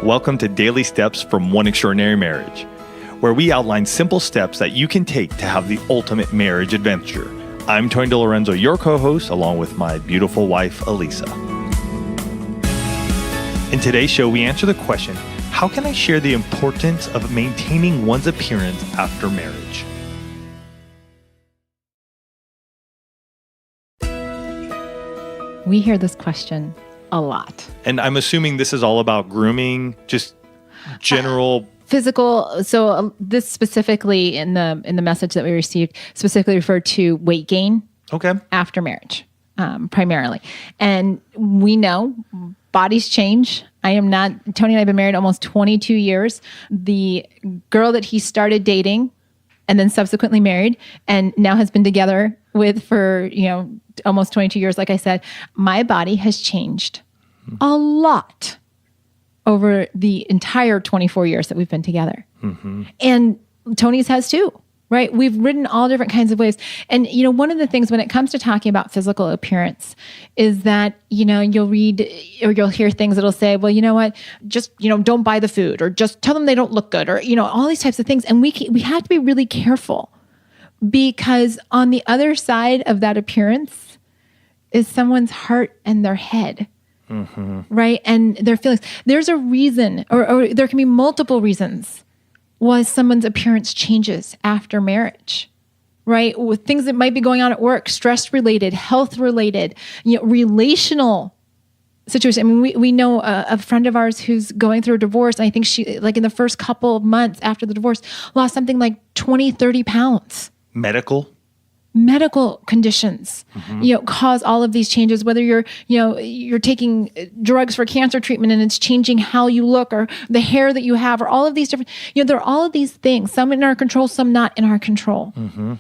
Welcome to Daily Steps from One Extraordinary Marriage, where we outline simple steps that you can take to have the ultimate marriage adventure. I'm Tony DeLorenzo, your co-host, along with my beautiful wife, Elisa. In today's show, we answer the question, how can I share the importance of maintaining one's appearance after marriage? We hear this question a lot. And I'm assuming this is all about grooming, just general Physical. So this specifically in the message that we received specifically referred to weight gain after marriage, primarily. And we know bodies change. Tony and I have been married almost 22 years. The girl that he started dating and then subsequently married and now has been together with for, almost 22 years, like I said, my body has changed a lot over the entire 24 years that we've been together. Mm-hmm. And Tony's has too, right? We've ridden all different kinds of waves. And, one of the things when it comes to talking about physical appearance is that, you'll read or you'll hear things that'll say, well, you know what, just, don't buy the food or just tell them they don't look good or, all these types of things. And we have to be really careful because on the other side of that appearance is someone's heart and their head. Mm-hmm. Right? And their feelings. There's a reason, or there can be multiple reasons why someone's appearance changes after marriage, right? With things that might be going on at work, stress related, health related, relational situations. I mean, we know a friend of ours who's going through a divorce. And I think she, like in the first couple of months after the divorce, lost something like 20, 30 pounds. Medical conditions, cause all of these changes, whether you're taking drugs for cancer treatment and it's changing how you look or the hair that you have or all of these different, there are all of these things, some in our control, some not in our control. Mm-hmm.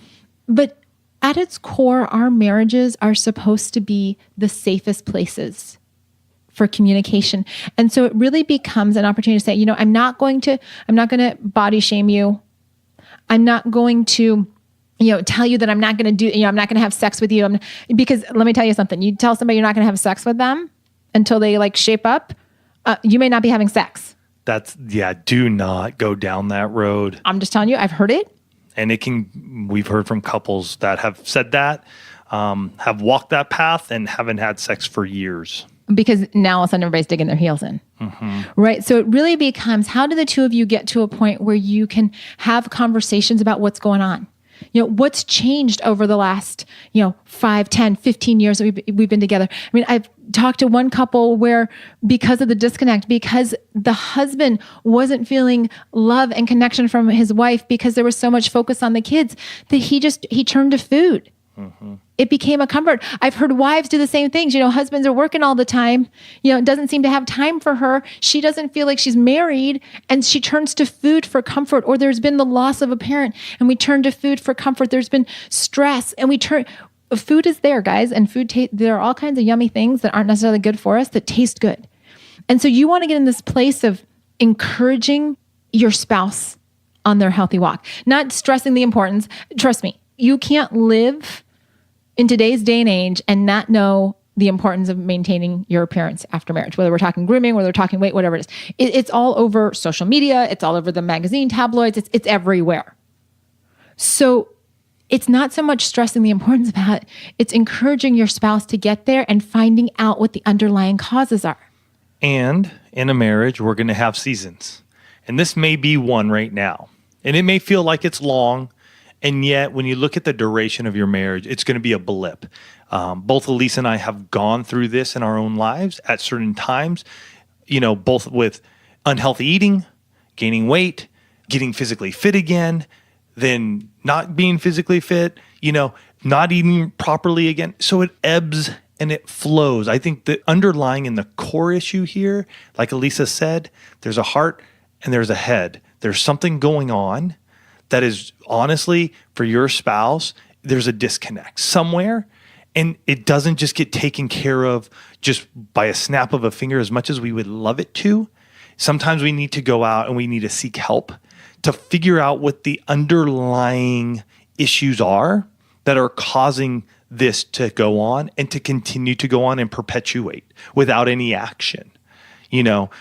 But at its core, our marriages are supposed to be the safest places for communication. And so it really becomes an opportunity to say, I'm not going to body shame you. I'm not going to tell you that I'm not going to do, I'm not going to have sex with you. Because let me tell you something. You tell somebody you're not going to have sex with them until they shape up. You may not be having sex. Do not go down that road. I'm just telling you, I've heard it. And we've heard from couples that have said that, have walked that path and haven't had sex for years. Because now all of a sudden everybody's digging their heels in. Mm-hmm. Right? So it really becomes, how do the two of you get to a point where you can have conversations about what's going on? What's changed over the last, 5, 10, 15 years that we've been together. I mean, I've talked to one couple where because of the disconnect, because the husband wasn't feeling love and connection from his wife because there was so much focus on the kids that he turned to food. Mm-hmm. It became a comfort. I've heard wives do the same things. Husbands are working all the time. Doesn't seem to have time for her. She doesn't feel like she's married and she turns to food for comfort, or there's been the loss of a parent and we turn to food for comfort. There's been stress and food is there, guys. And there are all kinds of yummy things that aren't necessarily good for us that taste good. And so you want to get in this place of encouraging your spouse on their healthy walk, not stressing the importance. Trust me, you can't live in today's day and age and not know the importance of maintaining your appearance after marriage, whether we're talking grooming, whether we're talking weight, whatever it is. It's all over social media. It's all over the magazine tabloids. It's everywhere. So it's not so much stressing the importance of that. It's encouraging your spouse to get there and finding out what the underlying causes are. And in a marriage, we're going to have seasons. And this may be one right now. And it may feel like it's long. And yet, when you look at the duration of your marriage, it's going to be a blip. Both Elisa and I have gone through this in our own lives at certain times, both with unhealthy eating, gaining weight, getting physically fit again, then not being physically fit, not eating properly again. So it ebbs and it flows. I think the underlying and the core issue here, like Elisa said, there's a heart and there's a head. There's something going on that is honestly for your spouse, there's a disconnect somewhere and it doesn't just get taken care of just by a snap of a finger as much as we would love it to. Sometimes we need to go out and we need to seek help to figure out what the underlying issues are that are causing this to go on and to continue to go on and perpetuate without any action.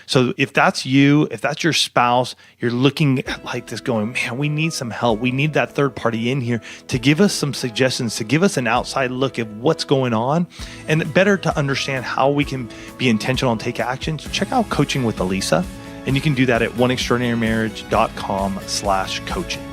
So if that's you, if that's your spouse, you're looking at like this going, man, we need some help. We need that third party in here to give us some suggestions, to give us an outside look at what's going on, and better to understand how we can be intentional and take action. So check out Coaching with Elisa, and you can do that at oneextraordinarymarriage.com/coaching.